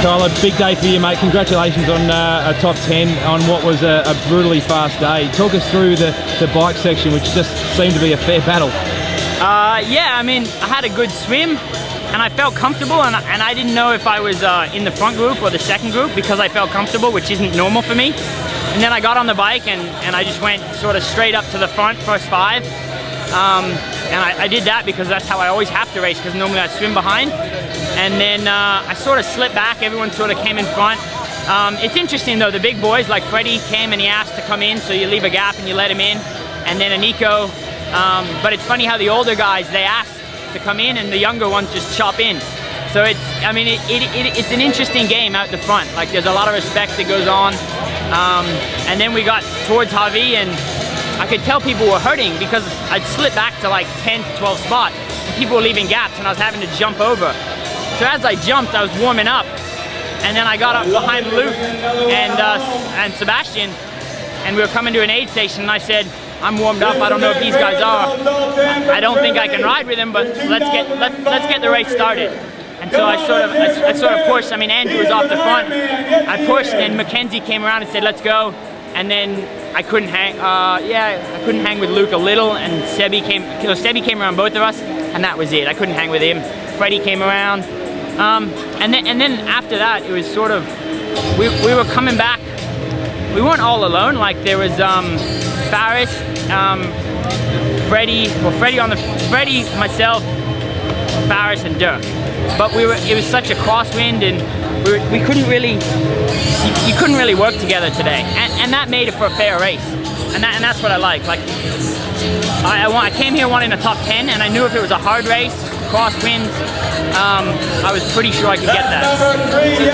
Tyler, big day for you, mate. Congratulations on a top 10 on what was a brutally fast day. Talk us through the bike section, which just seemed to be a fair battle. Yeah, I mean, I had a good swim and I felt comfortable, and I didn't know if I was in the front group or the second group because I felt comfortable, which isn't normal for me. And then I got on the bike and I just went sort of straight up to the front, first 5. And I did that because that's how I always have to race, because normally I swim behind. And then I sort of slipped back, everyone sort of came in front. It's interesting though, the big boys like Freddie came and he asked to come in, so you leave a gap and you let him in. And then Aniko, but it's funny how the older guys, they asked to come in and the younger ones just chop in. So I mean, it's an interesting game out the front. Like there's a lot of respect that goes on. And then we got towards Javi and I could tell people were hurting because I'd slipped back to like 10th, 12th spot. And people were leaving gaps and I was having to jump over. So as I jumped, I was warming up. And then I got up behind Luke and Sebastian, and we were coming to an aid station and I said, I'm warmed up, I don't know if these guys are. I don't think I can ride with them, but let's get the race started. And so I sort of pushed. I mean, Andrew was off the front. I pushed and Mackenzie came around and said, let's go. And then I couldn't hang, I couldn't hang with Luke a little, and Sebi came around both of us, and that was it. I couldn't hang with him. Freddie came around. And then after that, it was sort of, we were coming back. We weren't all alone. Like there was Faris, Freddie, myself, Faris, and Dirk. But it was such a crosswind, and we couldn't really, you couldn't really work together today, and that made it for a fair race, and that's what I like. Like I came here wanting a top 10, and I knew if it was a hard race, crosswinds, I was pretty sure I could get that. So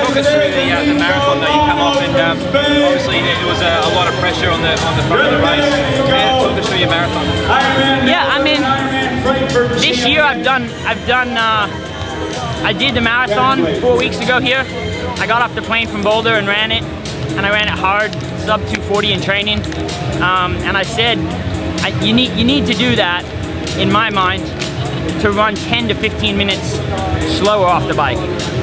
talk us through the marathon that you come off, and obviously there was a lot of pressure on the front of the race. Talk us through your marathon. Yeah, I mean, this year I did the marathon 4 weeks ago here. I got off the plane from Boulder and ran it, and I ran it hard, sub 240 in training. And I said, you need to do that, in my mind, to run 10 to 15 minutes slower off the bike.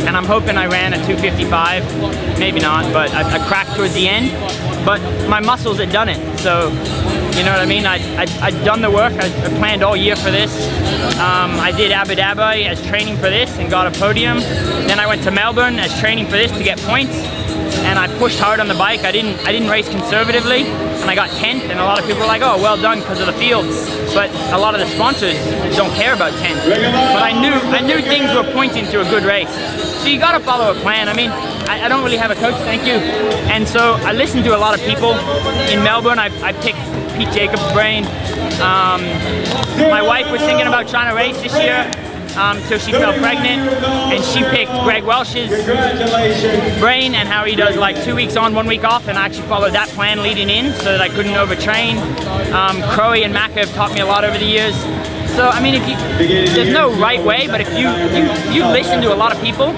And I'm hoping I ran a 255, maybe not, but I cracked towards the end. But my muscles had done it, so you know what I mean? I'd done the work. I planned all year for this. I did Abu Dhabi as training for this and got a podium. Then I went to Melbourne as training for this to get points. And I pushed hard on the bike. I didn't race conservatively, and I got 10th. And a lot of people were like, "Oh, well done," because of the field. But a lot of the sponsors don't care about 10th. But I knew things were pointing to a good race. So you got to follow a plan. I mean, I don't really have a coach, thank you. And so I listened to a lot of people. In Melbourne, I picked Pete Jacobs' brain. My wife was thinking about trying to race this year till she fell pregnant, and she picked Greg Welsh's brain and how he does like 2 weeks on, 1 week off, and I actually followed that plan leading in so that I couldn't overtrain. Crowe and Macca have taught me a lot over the years. So I mean, there's no right way, but if you listen to a lot of people,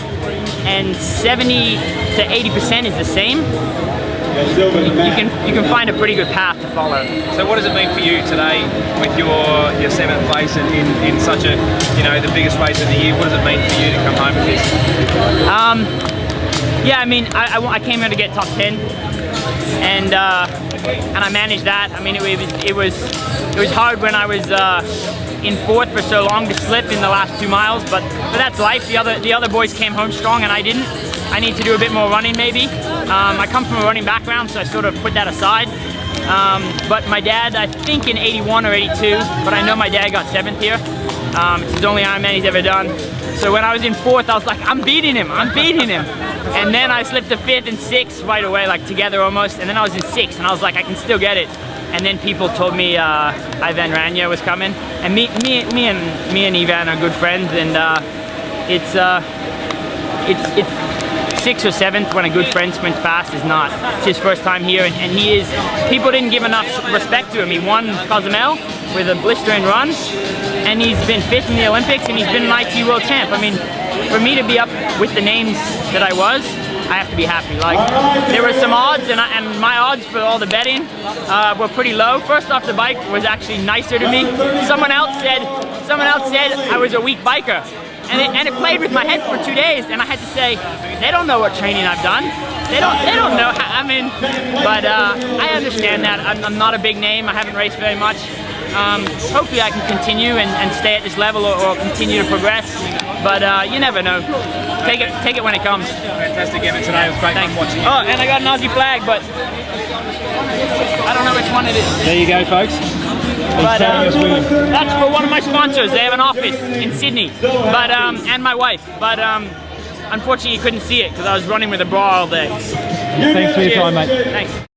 and 70 to 80% is the same, you can find a pretty good path to follow. So what does it mean for you today with your 7th place in such a, you know, the biggest race of the year? What does it mean for you to come home with this? Yeah, I mean, I came here to get top 10, and I managed that. I mean, it was hard when I was in 4th for so long to slip in the last 2 miles, but that's life. The other boys came home strong and I didn't. I need to do a bit more running maybe. I come from a running background, so I sort of put that aside. But my dad, I think in 81 or 82, but I know my dad got 7th here. It's his only Ironman he's ever done. So when I was in 4th, I was like, I'm beating him. And then I slipped to 5th and 6th right away, like together almost. And then I was in 6th and I was like, I can still get it. And then people told me Ivan Rania was coming. And me and Ivan are good friends, and it's 6th or 7th when a good friend sprints past is not. It's his first time here, and he is, people didn't give enough respect to him. He won Cozumel with a blistering run, and he's been 5th in the Olympics, and he's been an IT world champ. I mean, for me to be up with the names that I was, I have to be happy. Like, there were some odds, and my odds for all the betting were pretty low. First off, the bike was actually nicer to me. Someone else said I was a weak biker. and it played with my head for 2 days, and I had to say, they don't know what training I've done. They don't know how, I mean, but I understand that. I'm not a big name. I haven't raced very much. Hopefully I can continue and stay at this level or continue to progress. But you never know. Take it when it comes. Fantastic effort today. It was great fun watching you. Oh, and I got an Aussie flag, but I don't know which one it is. There you go, folks. But that's for one of my sponsors. They have an office in Sydney, but and my wife. But unfortunately, you couldn't see it because I was running with a bra all day. Thanks for your time, mate. Thanks.